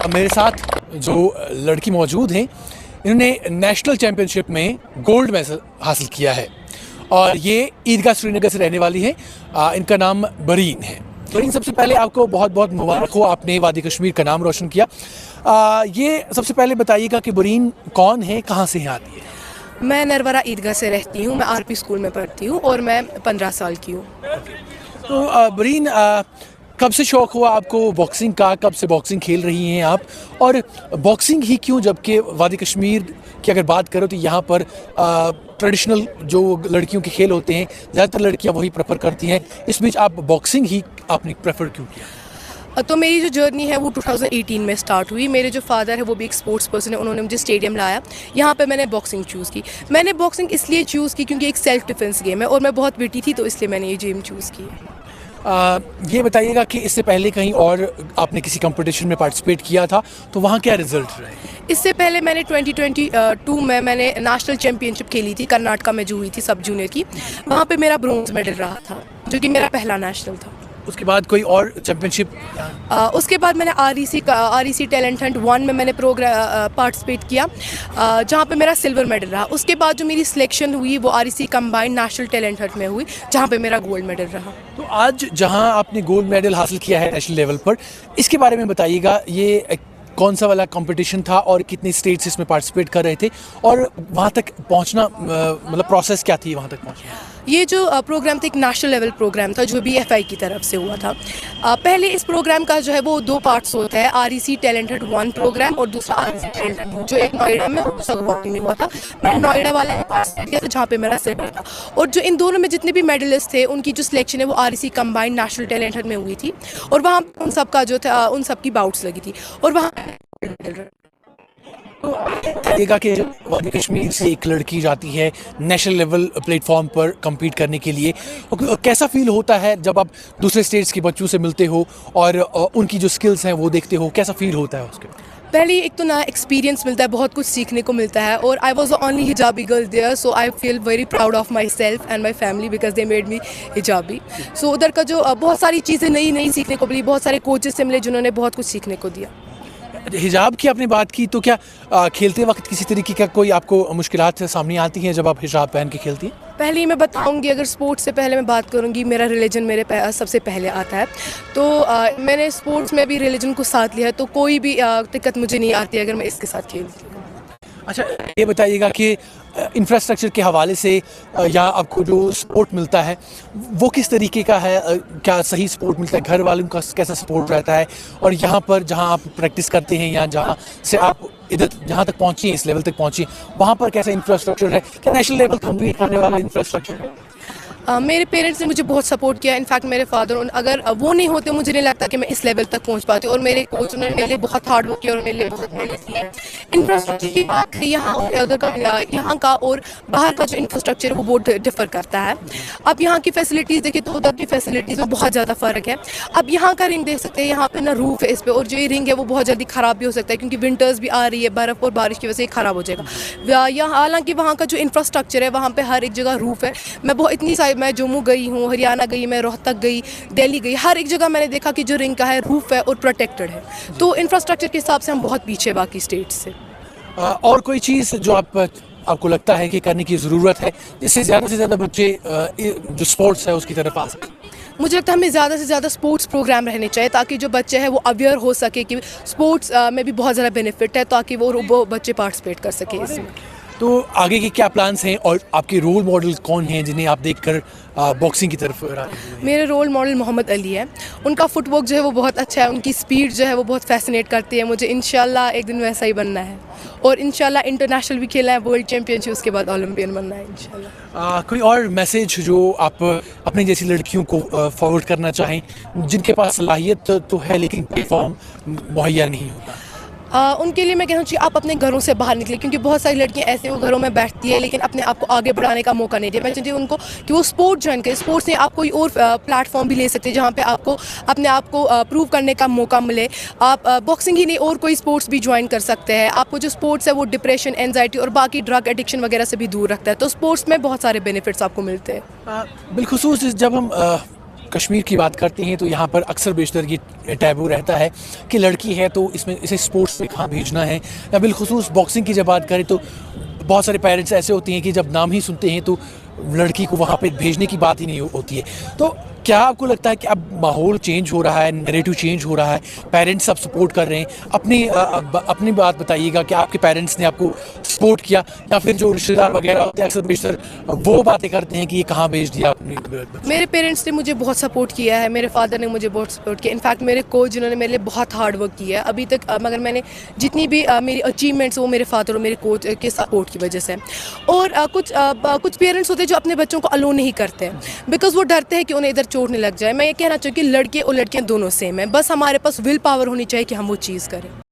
मेरे साथ जो लड़की मौजूद हैं, इन्होंने नेशनल चैम्पियनशिप में गोल्ड मेडल हासिल किया है और ये ईदगाह श्रीनगर से रहने वाली हैं। इनका नाम बरीन है। बरीन, सबसे पहले आपको बहुत बहुत मुबारक हो, आपने वादी कश्मीर का नाम रोशन किया। ये सबसे पहले बताइएगा कि बरीन कौन है, कहाँ से यहाँ आती है? मैं नरवरा ईदगाह से रहती हूँ। मैं आरपी स्कूल में पढ़ती हूँ और मैं 15 साल की हूँ। तो बरीन, कब से शौक़ हुआ आपको बॉक्सिंग का? कब से बॉक्सिंग खेल रही हैं आप? और बॉक्सिंग ही क्यों, जबकि वादी कश्मीर की अगर बात करो तो यहाँ पर ट्रेडिशनल जो लड़कियों के खेल होते हैं ज़्यादातर लड़कियाँ वही प्रेफर करती हैं, इस बीच आप बॉक्सिंग ही आपने प्रेफर क्यों किया? तो मेरी जो जर्नी है वो 2018 में स्टार्ट हुई। मेरे जो फादर है वो भी एक स्पोर्ट्स पर्सन है, उन्होंने मुझे स्टेडियम लाया, यहाँ पे मैंने बॉक्सिंग चूज़ की। मैंने बॉक्सिंग इसलिए चूज़ की क्योंकि एक सेल्फ डिफेंस गेम है और मैं बहुत विटी थी, तो इसलिए मैंने ये गेम चूज़ की है। ये बताइएगा कि इससे पहले कहीं और आपने किसी कंपटीशन में पार्टिसिपेट किया था, तो वहाँ क्या रिजल्ट रहे? इससे पहले मैंने 2022 में मैंने नेशनल चैम्पियनशिप खेली थी, कर्नाटका में जो हुई थी सब जूनियर की। वहाँ पे मेरा ब्रोंज मेडल रहा था, जो कि मेरा पहला नेशनल था। उसके बाद कोई और चैम्पियनशिप? उसके बाद मैंने REC टैलेंट हंट 1 में मैंने पार्टिसिपेट किया, जहाँ पे मेरा सिल्वर मेडल रहा। उसके बाद जो मेरी सिलेक्शन हुई वो REC combined national talent Hunt में हुई, जहाँ पे मेरा गोल्ड मेडल रहा। तो आज जहाँ आपने गोल्ड मेडल हासिल किया है नेशनल लेवल पर, इसके बारे में बताइएगा। ये कौन सा वाला कंपटीशन था और कितने स्टेट्स इसमें पार्टिसिपेट कर रहे थे, और वहाँ तक पहुँचना मतलब प्रोसेस क्या थी वहाँ तक पहुँचना? ये जो प्रोग्राम था एक नेशनल लेवल प्रोग्राम था जो BFI की तरफ से हुआ था। पहले इस प्रोग्राम का जो है वो 2 पार्ट्स होता है, REC टैलेंट हंट 1 प्रोग्राम और दूसरा REC टैलेंट हंट जो एक नोएडा में गुवाहाटी में हुआ था। मैं नोएडा वाला पार्टिसिपेट किया था जहाँ पे मेरा सिल्वर था। और जो इन दोनों में जितने भी मेडलिस्ट थे उनकी जो सिलेक्शन है वो REC combined national talent Hunt में हुई थी और वहाँ उन सब का जो था उन सब की बाउट्स लगी थी और वहाँ देखा कि जब वादी कश्मीर से एक लड़की जाती है नेशनल लेवल प्लेटफॉर्म पर compete करने के लिए, कैसा फील होता है जब आप दूसरे स्टेट्स के बच्चों से मिलते हो और उनकी जो स्किल्स हैं वो देखते हो? कैसा फील होता है उसके? पहले एक तो नया एक्सपीरियंस मिलता है, बहुत कुछ सीखने को मिलता है और I was the only hijabi girl there, so I feel very proud of myself and my family because they made me hijabi. सो उधर का जो बहुत सारी चीज़ें नई सीखने को मिली, बहुत सारे कोचेस से मिले जिन्होंने बहुत कुछ सीखने को दिया। हिजाब की आपने बात की, तो क्या खेलते वक्त किसी तरीके का कोई आपको मुश्किलात सामने आती हैं जब आप हिजाब पहन के खेलती हैं? पहले ही मैं बताऊंगी, अगर स्पोर्ट्स से पहले मैं बात करूंगी, मेरा रिलीजन मेरे सबसे पहले आता है। तो मैंने स्पोर्ट्स में भी रिलीजन को साथ लिया है, तो कोई भी दिक्कत मुझे नहीं आती अगर मैं इसके साथ खेलती हूँ। अच्छा, ये बताइएगा कि इंफ्रास्ट्रक्चर के हवाले से या आपको जो सपोर्ट मिलता है वो किस तरीके का है? क्या सही सपोर्ट मिलता है? घर वालों का कैसा सपोर्ट रहता है? और यहाँ पर जहाँ आप प्रैक्टिस करते हैं या जहाँ से आप इधर जहाँ तक पहुँची, इस लेवल तक पहुँची, वहाँ पर कैसा इंफ्रास्ट्रक्चर है? क्या नेशनल लेवल कम्पीट करने वाला इंफ्रास्ट्रक्चर है? मेरे पेरेंट्स ने मुझे बहुत सपोर्ट किया। इनफैक्ट मेरे फादर, अगर वो नहीं होते मुझे नहीं लगता कि मैं इस लेवल तक पहुंच पाती। और मेरे कोच ने मेरे लिए बहुत हार्ड वर्क किया और मेरे लिए बहुत मेहनत की है। इंफ्रास्ट्रक्चर की बात यहाँ और उधर का, यहाँ का और बाहर का जो इंफ्रास्ट्रक्चर है वो बहुत डिफर करता है। अब यहाँ की फैसिलिटीज़ देखिए तो उधर की फैसिलिटीज़ में बहुत ज़्यादा फ़र्क है। अब यहाँ का रिंग देख सकते हैं, यहाँ पे ना रूफ है इस पर, और जो ये रिंग है वो बहुत जल्दी ख़राब भी हो सकता है क्योंकि विंटर्स भी आ रही है, बर्फ़ और बारिश की वजह से ये ख़राब हो जाएगा। यहाँ हालांकि वहाँ का जो इंफ्रास्ट्रक्चर है वहाँ पर हर एक जगह रूफ है। मैं जम्मू गई हूँ, हरियाणा गई, मैं रोहतक गई, दिल्ली गई, हर एक जगह मैंने देखा कि जो रिंग का है रूफ है और प्रोटेक्टेड है। तो इंफ्रास्ट्रक्चर के हिसाब से हम बहुत पीछे बाकी स्टेट्स से। और कोई चीज़ जो आपको लगता है कि करने की ज़रूरत है जिससे ज़्यादा से ज़्यादा बच्चे जो स्पोर्ट्स है उसकी तरफ आ सकें? मुझे लगता है हमें ज़्यादा से ज़्यादा स्पोर्ट्स प्रोग्राम रहने चाहिए ताकि जो बच्चे हैं वो अवेयर हो सके कि स्पोर्ट्स में भी बहुत ज़्यादा बेनिफिट है, ताकि वो बच्चे पार्टिसिपेट कर सके इसमें। तो आगे के क्या प्लान्स हैं और आपके रोल मॉडल कौन हैं जिन्हें आप देखकर बॉक्सिंग की तरफ मेरे रोल मॉडल मोहम्मद अली है। उनका फुटवर्क जो है वो बहुत अच्छा है, उनकी स्पीड जो है वो बहुत फैसिनेट करती है। मुझे इंशाल्लाह एक दिन वैसा ही बनना है और इंशाल्लाह इंटरनेशनल भी खेलना है, वर्ल्ड चैम्पियनशिप, उसके बाद ओलंपियन बनना है इंशाल्लाह। कोई और मैसेज जो आप अपनी जैसी लड़कियों को फॉरवर्ड करना चाहें जिनके पास सलाहियत तो है लेकिन प्लेटफॉर्म मुहैया नहीं होता? उनके लिए मैं कहना चाहिए आप अपने घरों से बाहर निकले, क्योंकि बहुत सारी लड़कियां ऐसे वो घरों में बैठती है लेकिन अपने आप को आगे बढ़ाने का मौका नहीं दिया। मैं चाहती हूँ उनको कि वो स्पोर्ट ज्वाइन करें। स्पोर्ट्स से आप कोई और प्लेटफॉर्म भी ले सकते हैं जहाँ पे आपको अपने आप को प्रूव करने का मौका मिले। आप बॉक्सिंग ही नहीं और कोई स्पोर्ट्स भी ज्वाइन कर सकते हैं। आपको जो स्पोर्ट्स है वो डिप्रेशन, एनजाइटी और बाकी ड्रग एडिक्शन वगैरह से भी दूर रखता है। तो स्पोर्ट्स में बहुत सारे बेनिफिट्स आपको मिलते हैं। बिलखुसूस जब हम कश्मीर की बात करते हैं तो यहाँ पर अक्सर बेशतर ये टैबू रहता है कि लड़की है तो इसमें इसे स्पोर्ट्स में कहाँ भेजना है, या बिलखुसूस बॉक्सिंग की जब बात करें तो बहुत सारे पेरेंट्स ऐसे होते हैं कि जब नाम ही सुनते हैं तो लड़की को वहाँ पे भेजने की बात ही नहीं होती है। तो क्या आपको लगता है कि अब माहौल चेंज हो रहा है, नैरेटिव चेंज हो रहा है, पेरेंट्स सब सपोर्ट कर रहे हैं? अपनी बात बताइएगा कि आपके पेरेंट्स ने आपको सपोर्ट किया, या फिर जो रिश्तेदार वगैरह होते हैं अक्सर बेशतर वो बातें करते हैं कि ये कहाँ भेज दिया आपने? मेरे पेरेंट्स ने मुझे बहुत सपोर्ट किया है, मेरे फादर ने मुझे बहुत सपोर्ट किया। इनफैक्ट मेरे कोच जिन्होंने मेरे लिए बहुत हार्ड वर्क किया है अभी तक, मगर मैंने जितनी भी मेरी अचीवमेंट्स वो मेरे फादर और मेरे कोच के सपोर्ट की वजह से। और कुछ पेरेंट्स होते हैं जो अपने बच्चों को अलो नहीं करते हैं बिकॉज वो डरते हैं कि उन्हें इधर चोट नहीं लग जाए। मैं ये कहना चाहूँ कि लड़के और लड़कियाँ दोनों सेम हैं, बस हमारे पास विल पावर होनी चाहिए कि हम वो चीज़ करें।